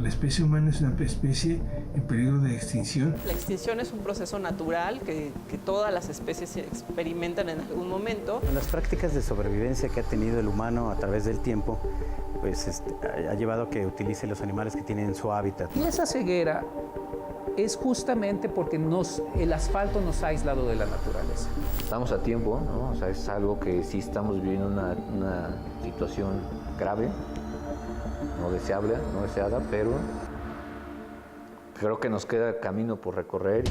La especie humana es una especie en peligro de extinción. La extinción es un proceso natural que todas las especies experimentan en algún momento. Las prácticas de sobrevivencia que ha tenido el humano a través del tiempo pues, ha llevado a que utilice los animales que tienen en su hábitat. Y esa ceguera es justamente porque el asfalto nos ha aislado de la naturaleza. Estamos a tiempo, ¿no? O sea, es algo que sí estamos viviendo una situación grave, no deseable, no deseada, pero creo que nos queda camino por recorrer.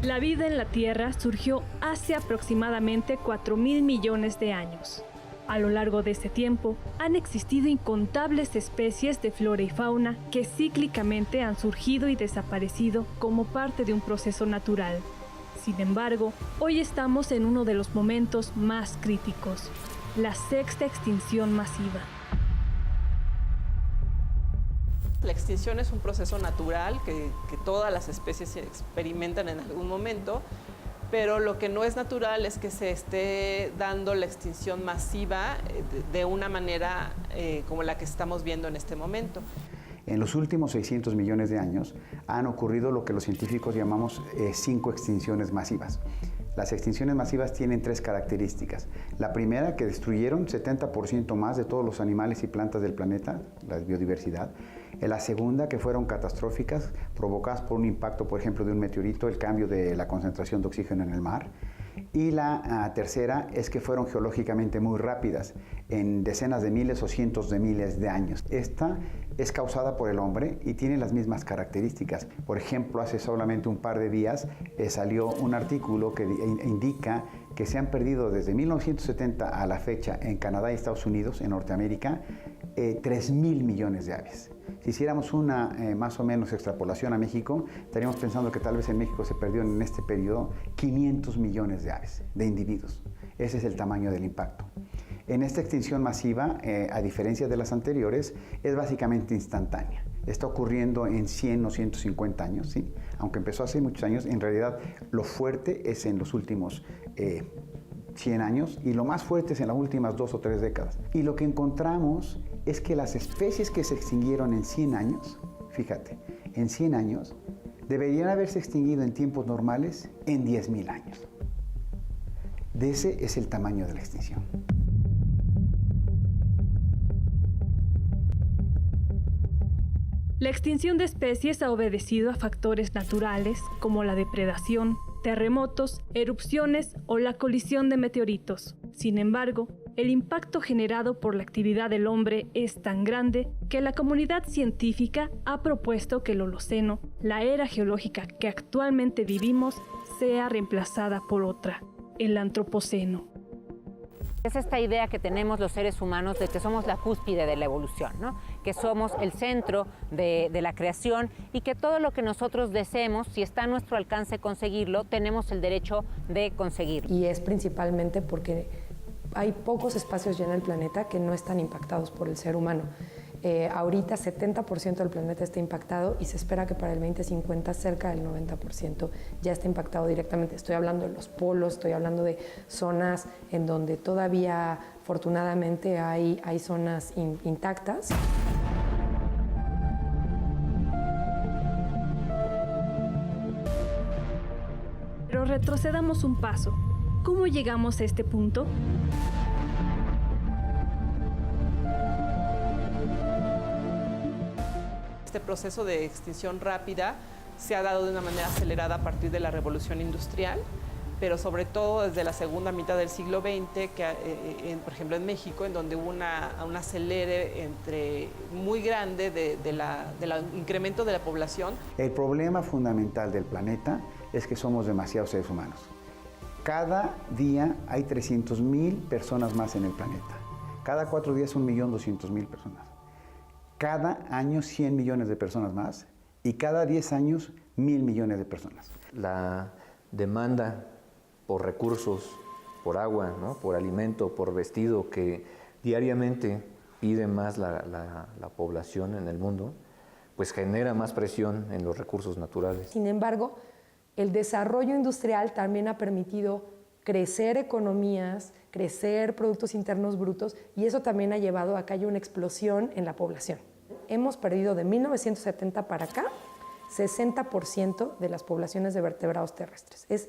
La vida en la Tierra surgió hace aproximadamente 4.000 millones de años. A lo largo de este tiempo, han existido incontables especies de flora y fauna que cíclicamente han surgido y desaparecido como parte de un proceso natural. Sin embargo, hoy estamos en uno de los momentos más críticos, la sexta extinción masiva. La extinción es un proceso natural que todas las especies experimentan en algún momento, pero lo que no es natural es que se esté dando la extinción masiva de una manera como la que estamos viendo en este momento. En los últimos 600 millones de años han ocurrido lo que los científicos llamamos 5 extinciones masivas. Las extinciones masivas tienen 3 características. La primera, que destruyeron 70% más de todos los animales y plantas del planeta, la biodiversidad. La segunda, que fueron catastróficas, provocadas por un impacto, por ejemplo, de un meteorito, el cambio de la concentración de oxígeno en el mar. Y la tercera es que fueron geológicamente muy rápidas, en decenas de miles o cientos de miles de años. Esta es causada por el hombre y tiene las mismas características. Por ejemplo, hace solamente un par de días salió un artículo que indica que se han perdido desde 1970 a la fecha en Canadá y Estados Unidos, en Norteamérica, 3.000 millones de aves. Si hiciéramos una más o menos extrapolación a México, estaríamos pensando que tal vez en México se perdió en este periodo 500 millones de aves, de individuos. Ese es el tamaño del impacto. En esta extinción masiva, a diferencia de las anteriores, es básicamente instantánea. Está ocurriendo en 100 o 150 años, ¿sí? Aunque empezó hace muchos años, en realidad lo fuerte es en los últimos 100 años y lo más fuerte es en las últimas 2 o 3 décadas. Y lo que encontramos es que las especies que se extinguieron en 100 años, fíjate, en 100 años, deberían haberse extinguido en tiempos normales en 10.000 años. De ese es el tamaño de la extinción. La extinción de especies ha obedecido a factores naturales como la depredación, terremotos, erupciones o la colisión de meteoritos. Sin embargo, el impacto generado por la actividad del hombre es tan grande que la comunidad científica ha propuesto que el Holoceno, la era geológica que actualmente vivimos, sea reemplazada por otra, el Antropoceno. Es esta idea que tenemos los seres humanos de que somos la cúspide de la evolución, ¿no? Que somos el centro de la creación y que todo lo que nosotros deseemos, si está a nuestro alcance conseguirlo, tenemos el derecho de conseguirlo. Y es principalmente porque hay pocos espacios ya en el planeta que no están impactados por el ser humano. Ahorita 70% del planeta está impactado y se espera que para el 2050 cerca del 90% ya está impactado directamente. Estoy hablando de los polos, estoy hablando de zonas en donde todavía afortunadamente hay zonas intactas. Pero retrocedamos un paso. ¿Cómo llegamos a este punto? Este proceso de extinción rápida se ha dado de una manera acelerada a partir de la revolución industrial. pero sobre todo desde la segunda mitad del siglo XX, por ejemplo en México, en donde hubo un acelere muy grande del incremento de la población. El problema fundamental del planeta es que somos demasiados seres humanos. Cada día hay 300,000 personas más en el planeta. Cada 4 días 1.200.000 personas. Cada año 100 millones de personas más y cada 10 años 1.000 millones de personas. La demanda por recursos, por agua, ¿no? Por alimento, por vestido, que diariamente pide más la población en el mundo, pues genera más presión en los recursos naturales. Sin embargo, el desarrollo industrial también ha permitido crecer economías, crecer productos internos brutos, y eso también ha llevado a que haya una explosión en la población. Hemos perdido de 1970 para acá 60% de las poblaciones de vertebrados terrestres. Es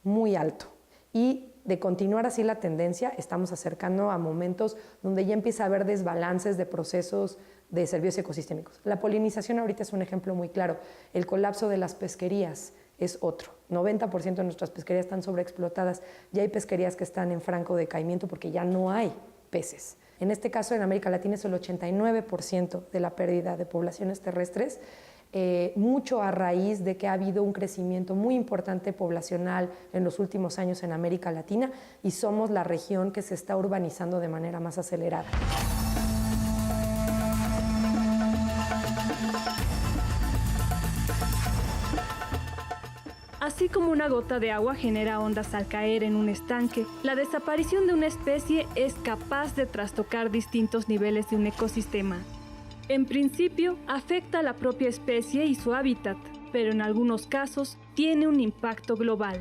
muy alto. Y de continuar así la tendencia, estamos acercando a momentos donde ya empieza a haber desbalances de procesos de servicios ecosistémicos. La polinización ahorita es un ejemplo muy claro. El colapso de las pesquerías es otro. 90% de nuestras pesquerías están sobreexplotadas. Ya hay pesquerías que están en franco decaimiento porque ya no hay peces. En este caso, en América Latina es el 89% de la pérdida de poblaciones terrestres, mucho a raíz de que ha habido un crecimiento muy importante poblacional en los últimos años en América Latina, y somos la región que se está urbanizando de manera más acelerada. Así como una gota de agua genera ondas al caer en un estanque, la desaparición de una especie es capaz de trastocar distintos niveles de un ecosistema. En principio, afecta a la propia especie y su hábitat, pero en algunos casos tiene un impacto global.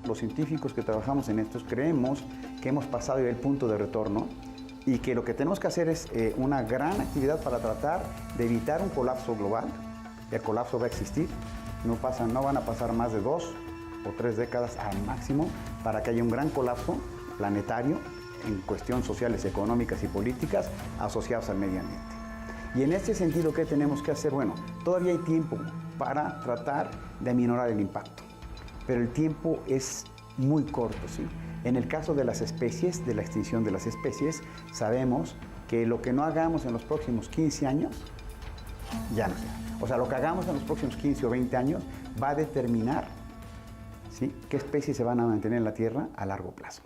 Los científicos que trabajamos en estos creemos que hemos pasado ya el punto de retorno y que lo que tenemos que hacer es una gran actividad para tratar de evitar un colapso global. El colapso va a existir. No van a pasar más de 2 o 3 décadas al máximo para que haya un gran colapso planetario en cuestiones sociales, económicas y políticas asociadas al medio ambiente. Y en este sentido, ¿qué tenemos que hacer? Bueno, todavía hay tiempo para tratar de aminorar el impacto, pero el tiempo es muy corto, ¿sí? En el caso de las especies, de la extinción de las especies, sabemos que lo que no hagamos en los próximos 15 años, ya no sé. O sea, lo que hagamos en los próximos 15 o 20 años va a determinar, ¿sí?, qué especies se van a mantener en la Tierra a largo plazo.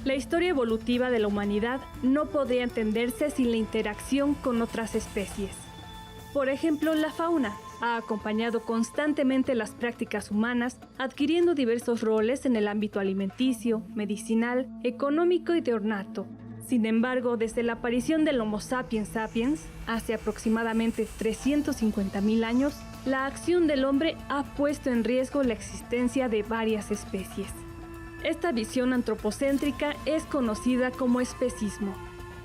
La historia evolutiva de la humanidad no podría entenderse sin la interacción con otras especies. Por ejemplo, la fauna ha acompañado constantemente las prácticas humanas, adquiriendo diversos roles en el ámbito alimenticio, medicinal, económico y de ornato. Sin embargo, desde la aparición del Homo sapiens sapiens, hace aproximadamente 350.000 años, la acción del hombre ha puesto en riesgo la existencia de varias especies. Esta visión antropocéntrica es conocida como especismo.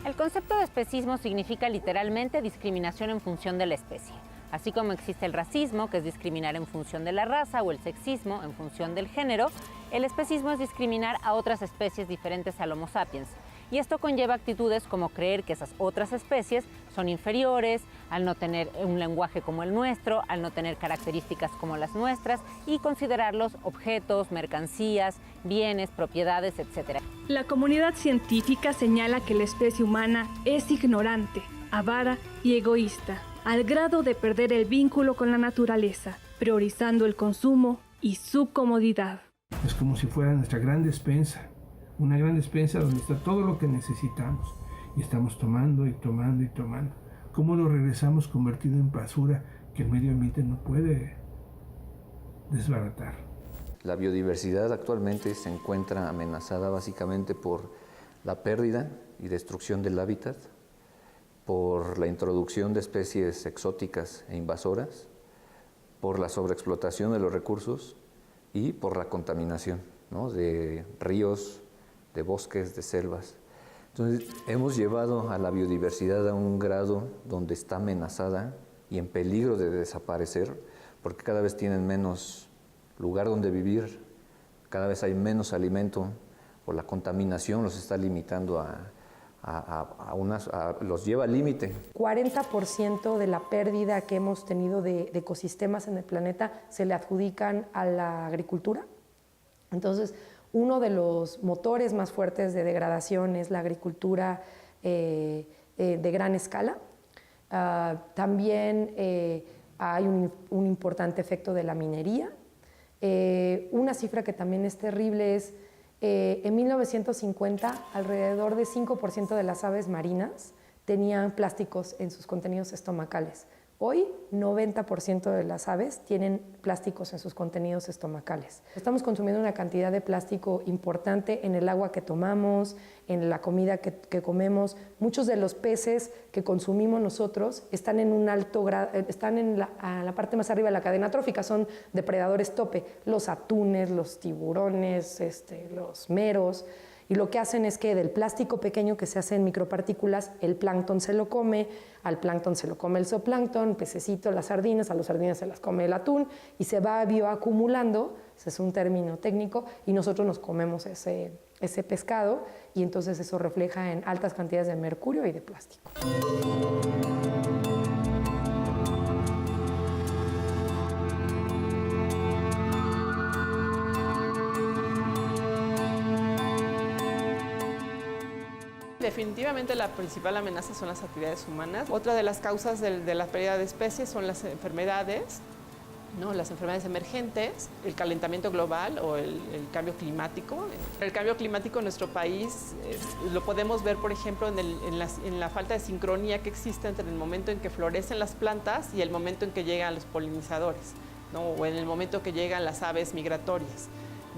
El concepto de especismo significa literalmente discriminación en función de la especie. Así como existe el racismo, que es discriminar en función de la raza, o el sexismo en función del género, el especismo es discriminar a otras especies diferentes al Homo sapiens. Y esto conlleva actitudes como creer que esas otras especies son inferiores, al no tener un lenguaje como el nuestro, al no tener características como las nuestras, y considerarlos objetos, mercancías, bienes, propiedades, etc. La comunidad científica señala que la especie humana es ignorante, avara y egoísta, al grado de perder el vínculo con la naturaleza, priorizando el consumo y su comodidad. Es como si fuera nuestra gran despensa, una gran despensa donde está todo lo que necesitamos y estamos tomando y tomando y tomando. ¿Cómo lo regresamos convertido en basura que el medio ambiente no puede desbaratar? La biodiversidad actualmente se encuentra amenazada básicamente por la pérdida y destrucción del hábitat, por la introducción de especies exóticas e invasoras, por la sobreexplotación de los recursos y por la contaminación, ¿no?, de ríos, de bosques, de selvas. Entonces, hemos llevado a la biodiversidad a un grado donde está amenazada y en peligro de desaparecer, porque cada vez tienen menos lugar donde vivir, cada vez hay menos alimento, o la contaminación los está limitando a los lleva al límite. 40% de la pérdida que hemos tenido de ecosistemas en el planeta se le adjudican a la agricultura. Entonces, uno de los motores más fuertes de degradación es la agricultura de gran escala. También hay un importante efecto de la minería. Una cifra que también es terrible es en 1950 alrededor de 5% de las aves marinas tenían plásticos en sus contenidos estomacales. Hoy 90% de las aves tienen plásticos en sus contenidos estomacales. Estamos consumiendo una cantidad de plástico importante en el agua que tomamos, en la comida que comemos. Muchos de los peces que consumimos nosotros están en un alto grado, están en la parte más arriba de la cadena trófica, son depredadores tope, los atunes, los tiburones, los meros. Y lo que hacen es que del plástico pequeño que se hace en micropartículas, el plancton se lo come, al plancton se lo come el zooplancton, el pececito, las sardinas, a las sardinas se las come el atún y se va bioacumulando, ese es un término técnico, y nosotros nos comemos ese pescado y entonces eso refleja en altas cantidades de mercurio y de plástico. Definitivamente la principal amenaza son las actividades humanas. Otra de las causas de la pérdida de especies son las enfermedades, ¿no? Las enfermedades emergentes, el calentamiento global o el cambio climático. El cambio climático en nuestro país lo podemos ver, por ejemplo, en la falta de sincronía que existe entre el momento en que florecen las plantas y el momento en que llegan los polinizadores, ¿no? O en el momento que llegan las aves migratorias.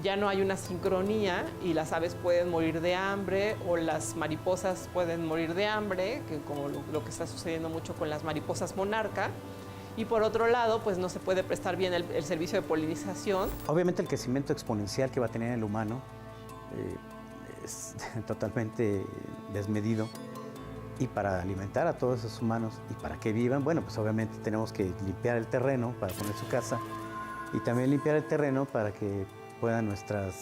Ya no hay una sincronía y las aves pueden morir de hambre o las mariposas pueden morir de hambre, que como lo que está sucediendo mucho con las mariposas monarca. Y por otro lado, pues no se puede prestar bien el servicio de polinización. Obviamente el crecimiento exponencial que va a tener el humano es totalmente desmedido. Y para alimentar a todos esos humanos y para que vivan, bueno, pues obviamente tenemos que limpiar el terreno para poner su casa y también limpiar el terreno para que puedan nuestros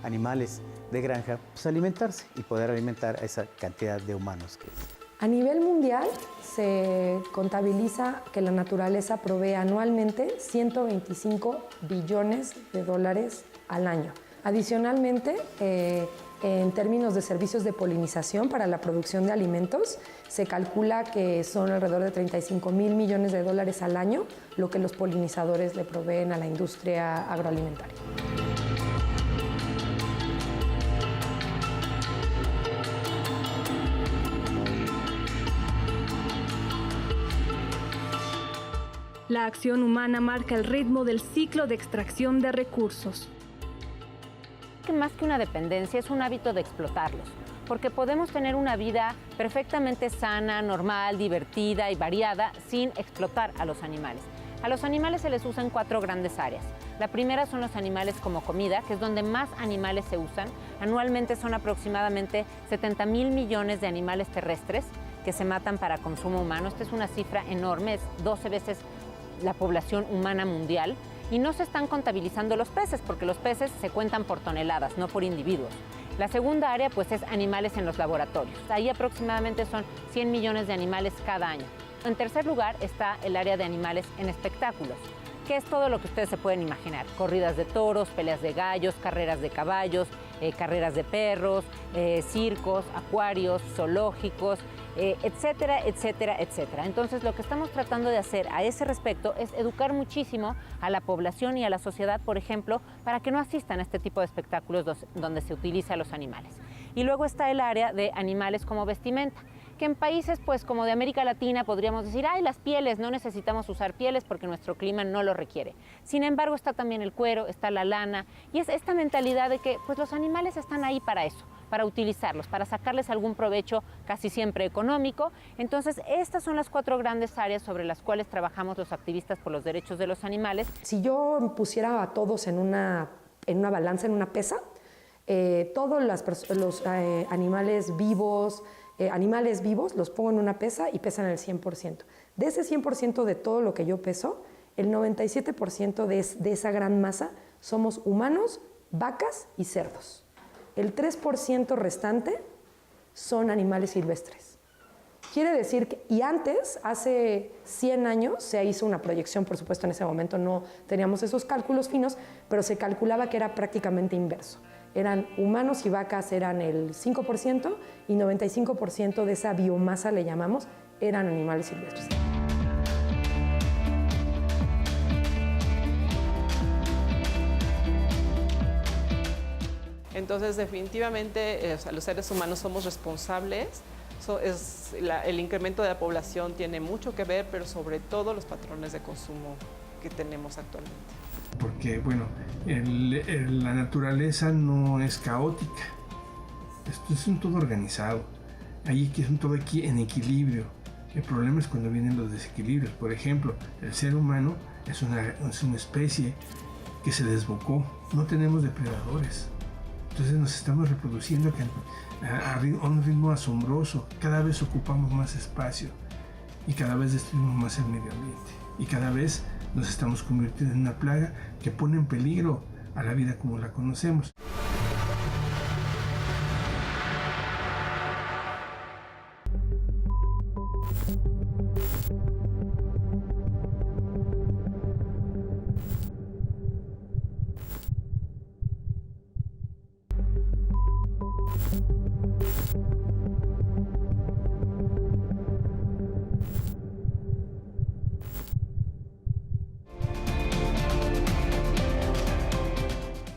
animales de granja pues, alimentarse y poder alimentar a esa cantidad de humanos. A nivel mundial se contabiliza que la naturaleza provee anualmente 125 billones de dólares al año. Adicionalmente, en términos de servicios de polinización para la producción de alimentos, se calcula que son alrededor de 35,000 millones de dólares al año lo que los polinizadores le proveen a la industria agroalimentaria. La acción humana marca el ritmo del ciclo de extracción de recursos. Más que una dependencia, es un hábito de explotarlos, porque podemos tener una vida perfectamente sana, normal, divertida y variada sin explotar a los animales. A los animales se les usan 4 grandes áreas. La primera son los animales como comida, que es donde más animales se usan. Anualmente son aproximadamente 70,000 millones de animales terrestres que se matan para consumo humano. Esta es una cifra enorme, es 12 veces la población humana mundial. Y no se están contabilizando los peces, porque los peces se cuentan por toneladas, no por individuos. La segunda área pues es animales en los laboratorios. Ahí aproximadamente son 100 millones de animales cada año. En tercer lugar está el área de animales en espectáculos, que es todo lo que ustedes se pueden imaginar. Corridas de toros, peleas de gallos, carreras de caballos, carreras de perros, circos, acuarios, zoológicos, etcétera, etcétera, etcétera. Entonces, lo que estamos tratando de hacer a ese respecto es educar muchísimo a la población y a la sociedad, por ejemplo, para que no asistan a este tipo de espectáculos donde se utiliza a los animales. Y luego está el área de animales como vestimenta, que en países pues como de América Latina podríamos decir, ay, las pieles, no necesitamos usar pieles porque nuestro clima no lo requiere. Sin embargo, está también el cuero, está la lana, y es esta mentalidad de que pues los animales están ahí para eso, para utilizarlos, para sacarles algún provecho casi siempre económico. Entonces, estas son las 4 grandes áreas sobre las cuales trabajamos los activistas por los derechos de los animales. Si yo pusiera a todos en una balanza, en una pesa, todos los animales vivos los pongo en una pesa y pesan el 100%. De ese 100% de todo lo que yo peso, el 97% de esa gran masa somos humanos, vacas y cerdos. El 3% restante son animales silvestres. Quiere decir que, y antes, hace 100 años, se hizo una proyección, por supuesto en ese momento no teníamos esos cálculos finos, pero se calculaba que era prácticamente inverso. Eran humanos y vacas eran el 5% y 95% de esa biomasa, le llamamos, eran animales silvestres. Entonces, definitivamente, los seres humanos somos responsables. El incremento de la población tiene mucho que ver, pero sobre todo los patrones de consumo que tenemos actualmente. Porque, bueno, la naturaleza no es caótica. Esto es un todo organizado. Es un todo aquí en equilibrio. El problema es cuando vienen los desequilibrios. Por ejemplo, el ser humano es una especie que se desbocó. No tenemos depredadores. Entonces nos estamos reproduciendo a un ritmo asombroso. Cada vez ocupamos más espacio y cada vez destruimos más el medio ambiente. Y cada vez nos estamos convirtiendo en una plaga que pone en peligro a la vida como la conocemos.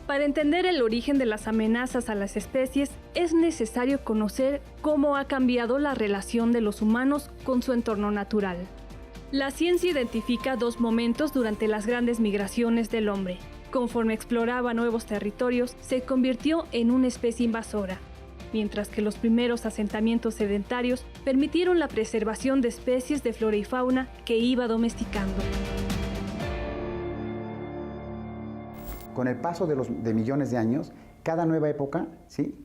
Para entender el origen de las amenazas a las especies, es necesario conocer cómo ha cambiado la relación de los humanos con su entorno natural. La ciencia identifica dos momentos durante las grandes migraciones del hombre. Conforme exploraba nuevos territorios, se convirtió en una especie invasora, mientras que los primeros asentamientos sedentarios permitieron la preservación de especies de flora y fauna que iba domesticando. Con el paso de millones de años, cada nueva época, ¿sí?,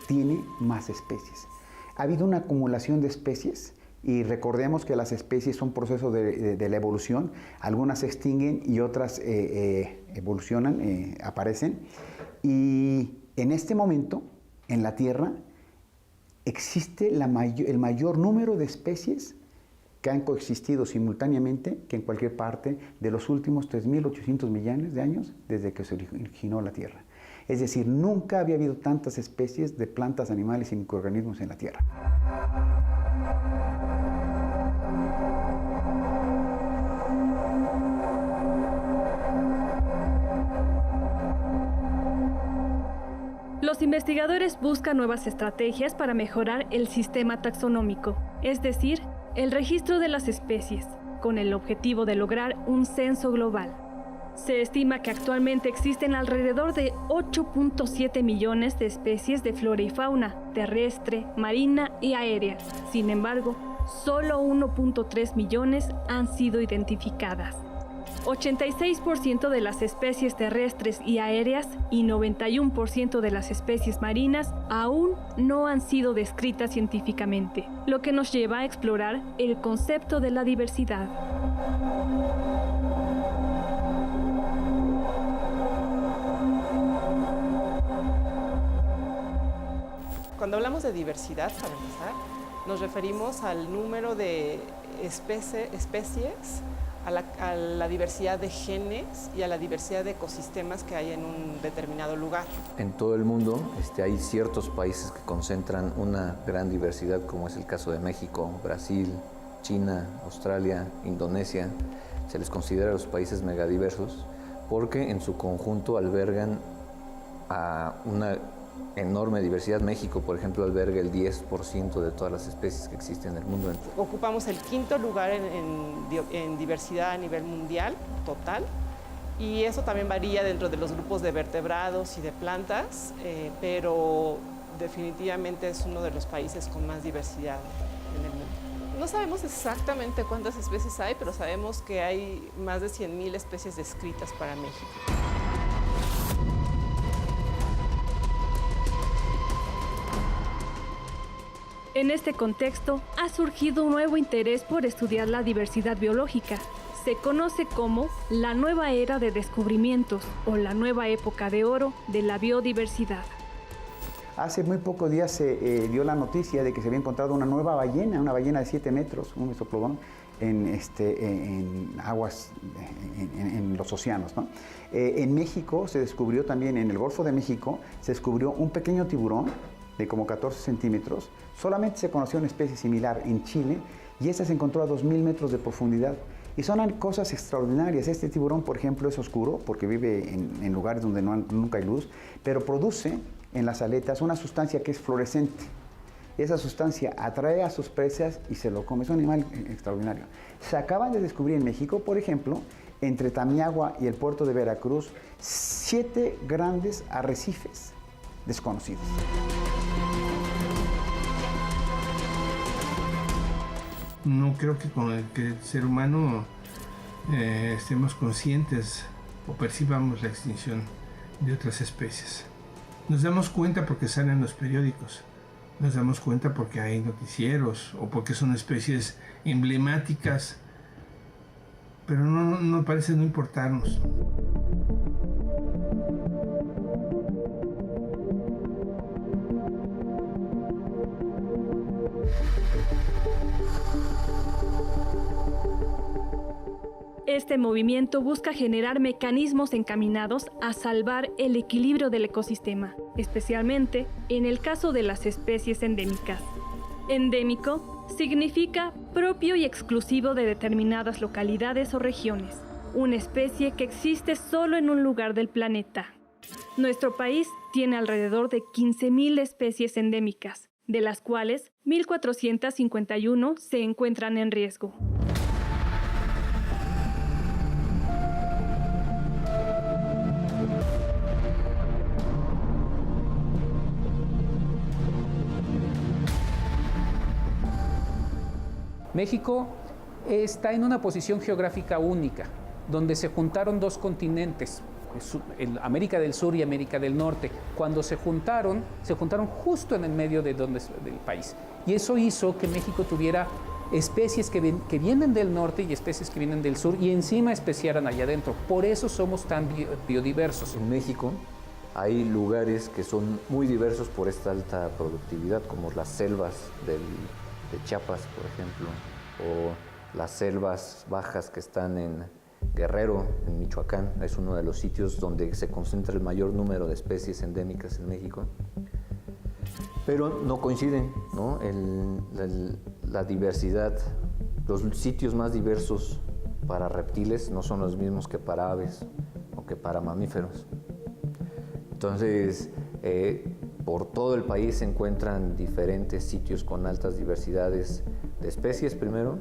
tiene más especies. Ha habido una acumulación de especies y recordemos que las especies son procesos de la evolución. Algunas se extinguen y otras evolucionan, aparecen. Y en este momento, en la Tierra, existe el mayor número de especies que han coexistido simultáneamente que en cualquier parte de los últimos 3.800 millones de años desde que se originó la Tierra. Es decir, nunca había habido tantas especies de plantas, animales y microorganismos en la Tierra. Los investigadores buscan nuevas estrategias para mejorar el sistema taxonómico, es decir, el registro de las especies, con el objetivo de lograr un censo global. Se estima que actualmente existen alrededor de 8.7 millones de especies de flora y fauna, terrestre, marina y aérea. Sin embargo, solo 1.3 millones han sido identificadas. 86% de las especies terrestres y aéreas y 91% de las especies marinas aún no han sido descritas científicamente, lo que nos lleva a explorar el concepto de la diversidad. Cuando hablamos de diversidad, para empezar, nos referimos al número de especies, a la diversidad de genes y a la diversidad de ecosistemas que hay en un determinado lugar. En todo el mundo hay ciertos países que concentran una gran diversidad, como es el caso de México, Brasil, China, Australia, Indonesia. Se les considera los países megadiversos porque en su conjunto albergan a una enorme diversidad. México, por ejemplo, alberga el 10% de todas las especies que existen en el mundo. Ocupamos el quinto lugar en diversidad a nivel mundial total, y eso también varía dentro de los grupos de vertebrados y de plantas, pero definitivamente es uno de los países con más diversidad en el mundo. No sabemos exactamente cuántas especies hay, pero sabemos que hay más de 100.000 especies descritas para México. En este contexto, ha surgido un nuevo interés por estudiar la diversidad biológica. Se conoce como la nueva era de descubrimientos o la nueva época de oro de la biodiversidad. Hace muy pocos días se dio la noticia de que se había encontrado una nueva ballena, una ballena de 7 metros, un mesoplodón, en aguas, en los océanos, ¿no? En México se descubrió también, en el Golfo de México, se descubrió un pequeño tiburón de como 14 centímetros. Solamente se conoció una especie similar en Chile y esta se encontró a 2.000 metros de profundidad. Y son cosas extraordinarias. Este tiburón, por ejemplo, es oscuro porque vive en lugares donde nunca hay luz, pero produce en las aletas una sustancia que es fluorescente. Esa sustancia atrae a sus presas y se lo come. Es un animal extraordinario. Se acaban de descubrir en México, por ejemplo, entre Tamiagua y el puerto de Veracruz, 7 grandes arrecifes desconocidos. No creo que con el ser humano estemos conscientes o percibamos la extinción de otras especies. Nos damos cuenta porque salen los periódicos, nos damos cuenta porque hay noticieros o porque son especies emblemáticas, pero no parece no importarnos. Este movimiento busca generar mecanismos encaminados a salvar el equilibrio del ecosistema, especialmente en el caso de las especies endémicas. Endémico significa propio y exclusivo de determinadas localidades o regiones, una especie que existe solo en un lugar del planeta. Nuestro país tiene alrededor de 15.000 especies endémicas, de las cuales 1.451 se encuentran en riesgo. México está en una posición geográfica única, donde se juntaron 2 continentes, América del Sur y América del Norte. Cuando se juntaron justo en el medio del país. Y eso hizo que México tuviera especies que vienen del norte y especies que vienen del sur y encima especiaran allá adentro. Por eso somos tan biodiversos. En México hay lugares que son muy diversos por esta alta productividad, como las selvas de Chiapas, por ejemplo, o las selvas bajas que están en Guerrero, en Michoacán. Es uno de los sitios donde se concentra el mayor número de especies endémicas en México. Pero no coinciden, ¿no? La diversidad, los sitios más diversos para reptiles no son los mismos que para aves o que para mamíferos. Entonces, por todo el país se encuentran diferentes sitios con altas diversidades de especies primero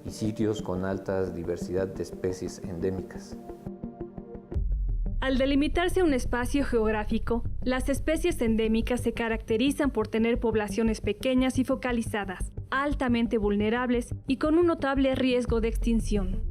y sitios con alta diversidad de especies endémicas. Al delimitarse un espacio geográfico, las especies endémicas se caracterizan por tener poblaciones pequeñas y focalizadas, altamente vulnerables y con un notable riesgo de extinción.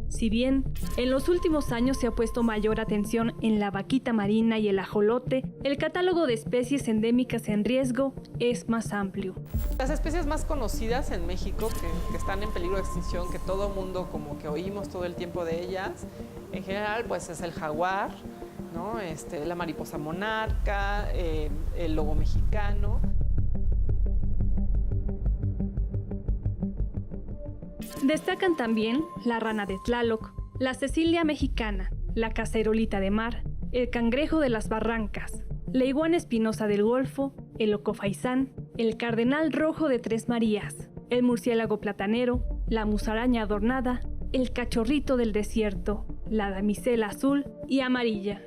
Si bien en los últimos años se ha puesto mayor atención en la vaquita marina y el ajolote, el catálogo de especies endémicas en riesgo es más amplio. Las especies más conocidas en México que están en peligro de extinción, que todo mundo como que oímos todo el tiempo de ellas, en general pues es el jaguar, ¿no? La mariposa monarca, el lobo mexicano. Destacan también la rana de Tlaloc, la cecilia mexicana, la cacerolita de mar, el cangrejo de las barrancas, la iguana espinosa del Golfo, el ocofaisán, el cardenal rojo de Tres Marías, el murciélago platanero, la musaraña adornada, el cachorrito del desierto, la damisela azul y amarilla.